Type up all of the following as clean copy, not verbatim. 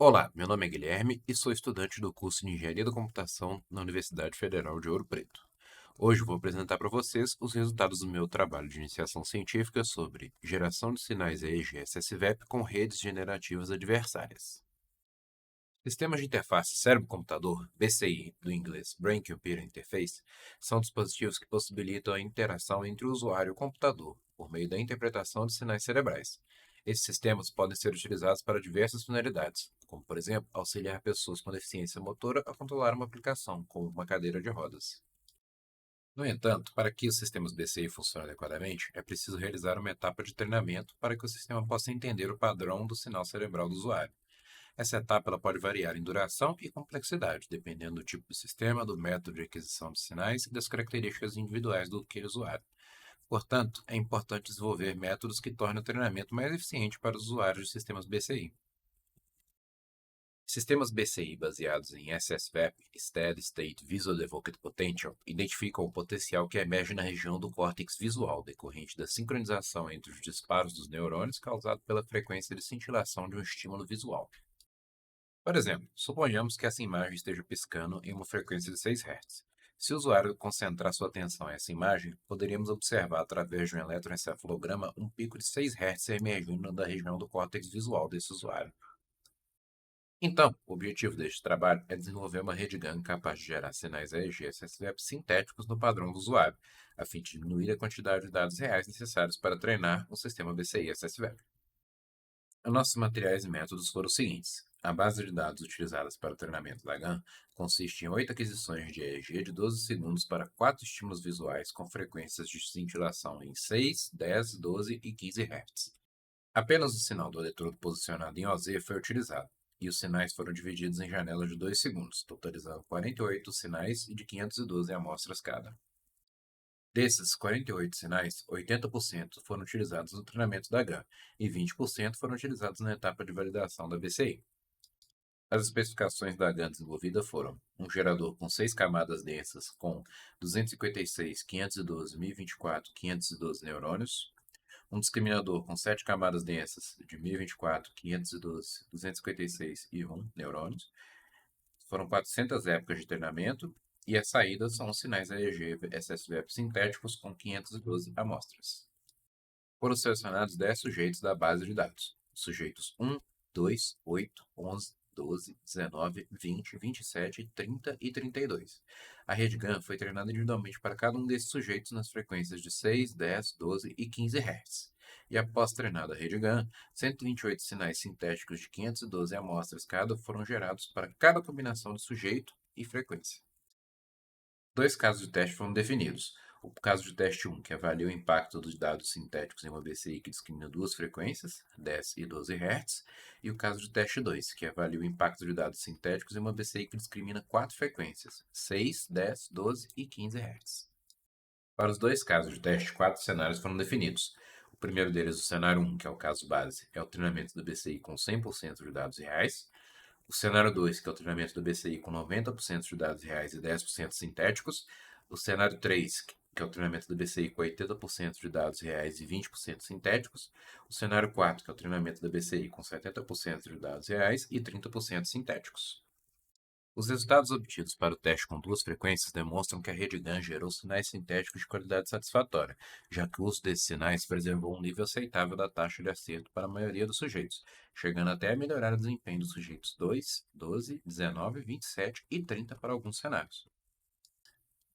Olá, meu nome é Guilherme e sou estudante do curso de Engenharia da Computação na Universidade Federal de Ouro Preto. Hoje vou apresentar para vocês os resultados do meu trabalho de iniciação científica sobre geração de sinais EEG-SSVEP com redes generativas adversárias. Sistemas de interface cérebro-computador, BCI, do inglês Brain Computer Interface, são dispositivos que possibilitam a interação entre o usuário e o computador, por meio da interpretação de sinais cerebrais. Esses sistemas podem ser utilizados para diversas finalidades, como, por exemplo, auxiliar pessoas com deficiência motora a controlar uma aplicação, como uma cadeira de rodas. No entanto, para que os sistemas BCI funcionem adequadamente, é preciso realizar uma etapa de treinamento para que o sistema possa entender o padrão do sinal cerebral do usuário. Essa etapa ela pode variar em duração e complexidade, dependendo do tipo de sistema, do método de aquisição de sinais e das características individuais do que usuário. Portanto, é importante desenvolver métodos que tornem o treinamento mais eficiente para os usuários de sistemas BCI. Sistemas BCI baseados em SSVEP, Steady State Visual Evoked Potential, identificam o potencial que emerge na região do córtex visual, decorrente da sincronização entre os disparos dos neurônios causado pela frequência de cintilação de um estímulo visual. Por exemplo, suponhamos que essa imagem esteja piscando em uma frequência de 6 Hz. Se o usuário concentrar sua atenção nessa imagem, poderíamos observar através de um eletroencefalograma um pico de 6 Hz emergindo da região do córtex visual desse usuário. Então, o objetivo deste trabalho é desenvolver uma rede GAN capaz de gerar sinais EEG SSVEP sintéticos no padrão do usuário, a fim de diminuir a quantidade de dados reais necessários para treinar o sistema BCI SSVEP. Os nossos materiais e métodos foram os seguintes. A base de dados utilizadas para o treinamento da GAN consiste em 8 aquisições de EEG de 12 segundos para 4 estímulos visuais com frequências de cintilação em 6, 10, 12 e 15 Hz. Apenas o sinal do eletrodo posicionado em OZ foi utilizado, e os sinais foram divididos em janelas de 2 segundos, totalizando 48 sinais e de 512 amostras cada. Desses 48 sinais, 80% foram utilizados no treinamento da GAN e 20% foram utilizados na etapa de validação da BCI. As especificações da GAN desenvolvida foram um gerador com 6 camadas densas com 256, 512, 1024, 512 neurônios, um discriminador com 7 camadas densas de 1024, 512, 256 e 1 neurônios. Foram 400 épocas de treinamento e a saída são os sinais EEG SSVEP sintéticos com 512 amostras. Foram selecionados 10 sujeitos da base de dados. Sujeitos 1, 2, 8, 11, 12, 19, 20, 27, 30 e 32. A rede GAN foi treinada individualmente para cada um desses sujeitos nas frequências de 6, 10, 12 e 15 Hz. E após treinada a rede GAN, 128 sinais sintéticos de 512 amostras cada foram gerados para cada combinação de sujeito e frequência. Dois casos de teste foram definidos. O caso de teste 1, que avalia o impacto dos dados sintéticos em uma BCI que discrimina duas frequências, 10 e 12 Hz, e o caso de teste 2, que avalia o impacto de dados sintéticos em uma BCI que discrimina quatro frequências, 6, 10, 12 e 15 Hz. Para os dois casos de teste, quatro cenários foram definidos. O primeiro deles, o cenário 1, que é o caso base, é o treinamento do BCI com 100% de dados reais. O cenário 2, que é o treinamento do BCI com 90% de dados reais e 10% sintéticos. O cenário 3, que é o treinamento do BCI com 80% de dados reais e 20% sintéticos. O cenário 4, que é o treinamento do BCI com 70% de dados reais e 30% sintéticos. Os resultados obtidos para o teste com duas frequências demonstram que a rede GAN gerou sinais sintéticos de qualidade satisfatória, já que o uso desses sinais preservou um nível aceitável da taxa de acerto para a maioria dos sujeitos, chegando até a melhorar o desempenho dos sujeitos 2, 12, 19, 27 e 30 para alguns cenários.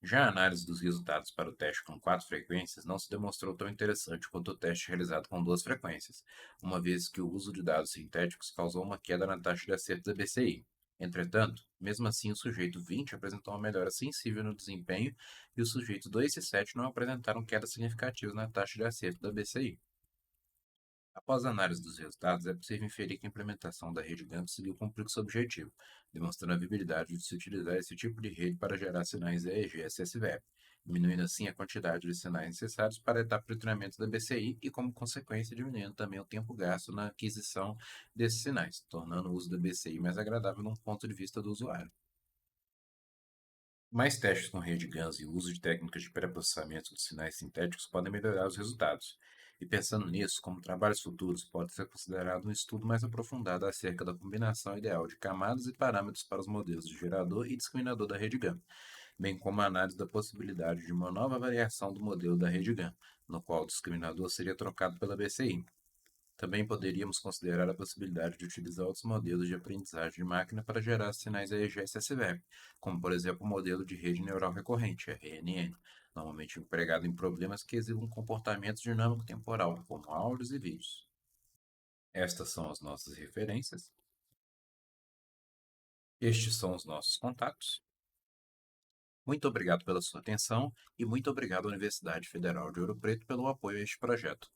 Já a análise dos resultados para o teste com quatro frequências não se demonstrou tão interessante quanto o teste realizado com duas frequências, uma vez que o uso de dados sintéticos causou uma queda na taxa de acerto da BCI. Entretanto, mesmo assim, o sujeito 20 apresentou uma melhora sensível no desempenho e os sujeitos 2 e 7 não apresentaram quedas significativas na taxa de acerto da BCI. Após a análise dos resultados, é possível inferir que a implementação da rede GAN conseguiu cumprir seu objetivo, demonstrando a viabilidade de se utilizar esse tipo de rede para gerar sinais EEG SSVEP, diminuindo assim a quantidade de sinais necessários para a etapa de treinamento da BCI e, como consequência, diminuindo também o tempo gasto na aquisição desses sinais, tornando o uso da BCI mais agradável de um ponto de vista do usuário. Mais testes com rede GANs e o uso de técnicas de pré-processamento de sinais sintéticos podem melhorar os resultados. E pensando nisso, como trabalhos futuros, pode ser considerado um estudo mais aprofundado acerca da combinação ideal de camadas e parâmetros para os modelos de gerador e discriminador da rede GAN, bem como a análise da possibilidade de uma nova variação do modelo da rede GAN, no qual o discriminador seria trocado pela BCI. Também poderíamos considerar a possibilidade de utilizar outros modelos de aprendizagem de máquina para gerar sinais EEG-SSVEP, como por exemplo o modelo de rede neural recorrente, RNN, normalmente empregado em problemas que exibam comportamento dinâmico temporal, como áudios e vídeos. Estas são as nossas referências, estes são os nossos contatos. Muito obrigado pela sua atenção e muito obrigado à Universidade Federal de Ouro Preto pelo apoio a este projeto.